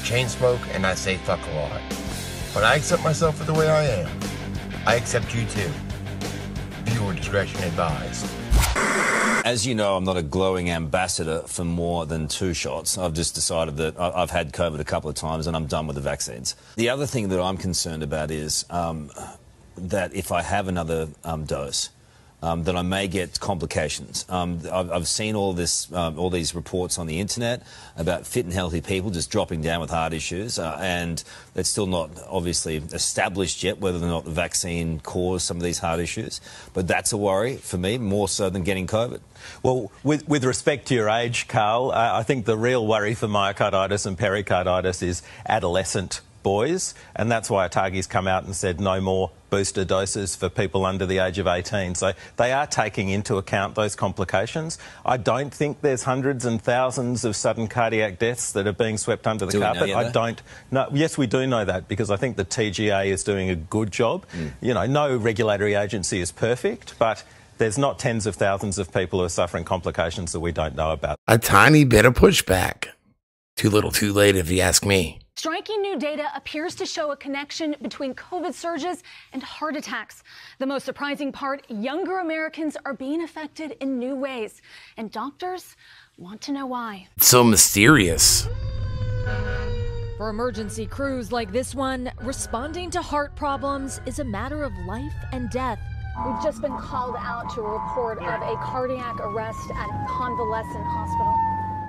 chain smoke and I say fuck a lot. But I accept myself for the way I am. I accept you too. Viewer discretion advised. As you know, I'm not a glowing ambassador for more than 2 shots. I've just decided that I've had COVID a couple of times and I'm done with the vaccines. The other thing that I'm concerned about is that if I have another dose, that I may get complications. I've seen all these reports on the internet about fit and healthy people just dropping down with heart issues, and it's still not obviously established yet whether or not the vaccine caused some of these heart issues. But that's a worry for me, more so than getting COVID. Well, with respect to your age, Carl, I think the real worry for myocarditis and pericarditis is adolescent boys, and that's why ATAGI's come out and said no more booster doses for people under the age of 18. So they are taking into account those complications. I don't think there's hundreds and thousands of sudden cardiac deaths that are being swept under the carpet. I don't know. Yes, we do know that because I think the TGA is doing a good job. You know, no regulatory agency is perfect, but there's not tens of thousands of people who are suffering complications that we don't know about. A tiny bit of pushback. Too little too late if you ask me. Striking new data appears to show a connection between COVID surges and heart attacks. The most surprising part, younger Americans are being affected in new ways, and doctors want to know why. It's so mysterious. For emergency crews like this one, responding to heart problems is a matter of life and death. We've just been called out to a report of a cardiac arrest at a convalescent hospital.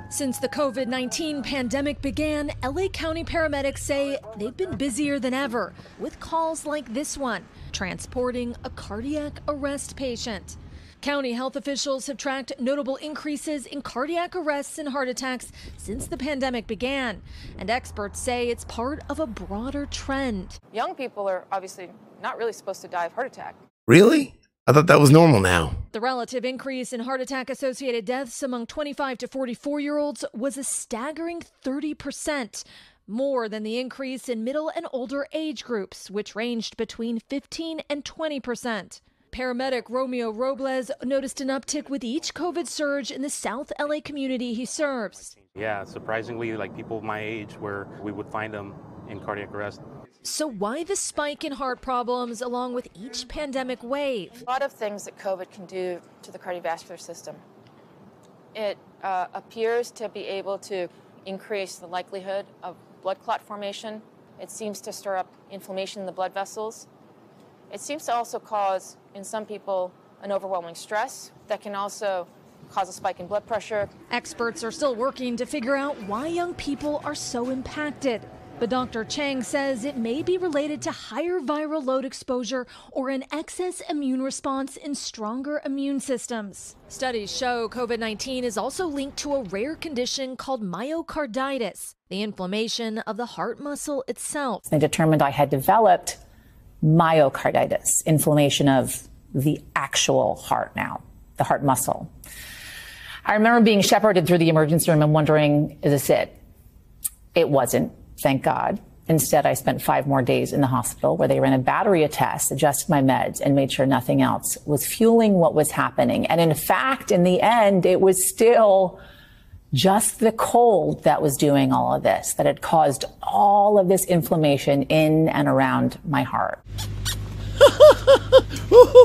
Since the COVID-19 pandemic began, LA County paramedics say they've been busier than ever with calls like this one, transporting a cardiac arrest patient. County health officials have tracked notable increases in cardiac arrests and heart attacks since the pandemic began, and experts say it's part of a broader trend. Young people are obviously not really supposed to die of heart attack. Really? I thought that was normal now. The relative increase in heart attack-associated deaths among 25 to 44-year-olds was a staggering 30%, more than the increase in middle and older age groups, which ranged between 15 and 20%. Paramedic Romeo Robles noticed an uptick with each COVID surge in the South LA community he serves. Yeah, surprisingly, like people my age where we would find them in cardiac arrest. So why the spike in heart problems along with each pandemic wave? A lot of things that COVID can do to the cardiovascular system. It appears to be able to increase the likelihood of blood clot formation. It seems to stir up inflammation in the blood vessels. It seems to also cause, in some people, an overwhelming stress that can also cause a spike in blood pressure. Experts are still working to figure out why young people are so impacted. But Dr. Chang says it may be related to higher viral load exposure or an excess immune response in stronger immune systems. Studies show COVID-19 is also linked to a rare condition called myocarditis, the inflammation of the heart muscle itself. They determined I had developed myocarditis, inflammation of the actual heart now, the heart muscle. I remember being shepherded through the emergency room and wondering, is this it? It wasn't. Thank God. Instead, I spent 5 more days in the hospital where they ran a battery of tests, adjusted my meds, and made sure nothing else was fueling what was happening. And in fact, in the end, it was still just the cold that was doing all of this, that had caused all of this inflammation in and around my heart.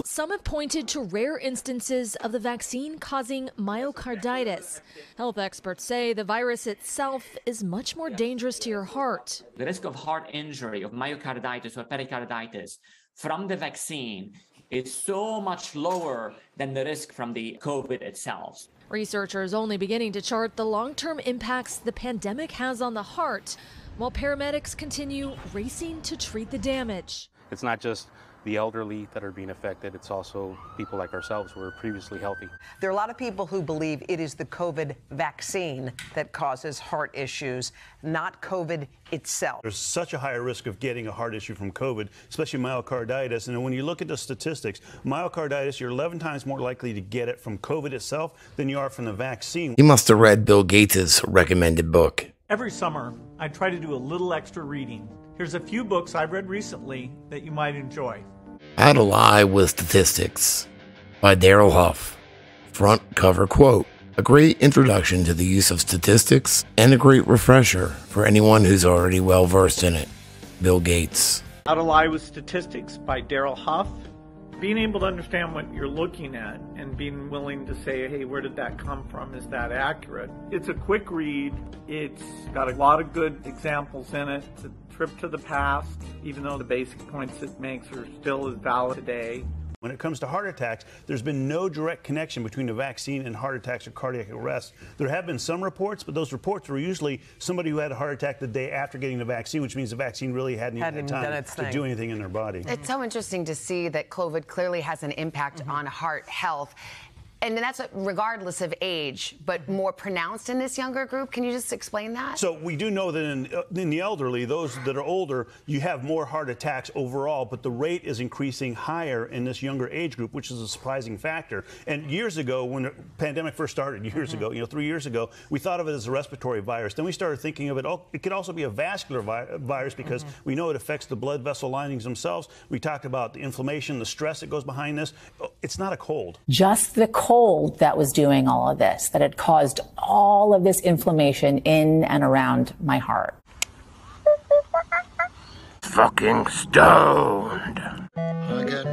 Some have pointed to rare instances of the vaccine causing myocarditis. Health experts say the virus itself is much more dangerous to your heart. The risk of heart injury, of myocarditis or pericarditis from the vaccine is so much lower than the risk from the COVID itself. Researchers only beginning to chart the long-term impacts the pandemic has on the heart, while paramedics continue racing to treat the damage. It's not just the elderly that are being affected, it's also people like ourselves who are previously healthy. There are a lot of people who believe it is the COVID vaccine that causes heart issues, not COVID itself. There's such a higher risk of getting a heart issue from COVID, especially myocarditis. And when you look at the statistics, myocarditis, you're 11 times more likely to get it from COVID itself than you are from the vaccine. He must have read Bill Gates' recommended book. Every summer, I try to do a little extra reading. Here's a few books I've read recently that you might enjoy. How to Lie with Statistics by Daryl Huff. Front cover quote. A great introduction to the use of statistics and a great refresher for anyone who's already well versed in it. Bill Gates. How to Lie with Statistics by Daryl Huff. Being able to understand what you're looking at and being willing to say, hey, where did that come from? Is that accurate? It's a quick read. It's got a lot of good examples in it. It's a trip to the past, even though the basic points it makes are still as valid today. When it comes to heart attacks, there's been no direct connection between the vaccine and heart attacks or cardiac arrest. There have been some reports, but those reports were usually somebody who had a heart attack the day after getting the vaccine, which means the vaccine really hadn't even had time to do anything in their body. It's so interesting to see that COVID clearly has an impact on heart health. And that's regardless of age, but more pronounced in this younger group. Can you just explain that? So we do know that in the elderly, those that are older, you have more heart attacks overall, but the rate is increasing higher in this younger age group, which is a surprising factor. And years ago, when the pandemic first started, years ago, 3 years ago, we thought of it as a respiratory virus. Then we started thinking of it, it could also be a vascular virus because we know it affects the blood vessel linings themselves. We talked about the inflammation, the stress that goes behind this. It's not a cold. Just the cold that was doing all of this, that had caused all of this inflammation in and around my heart. Fucking stoned. I got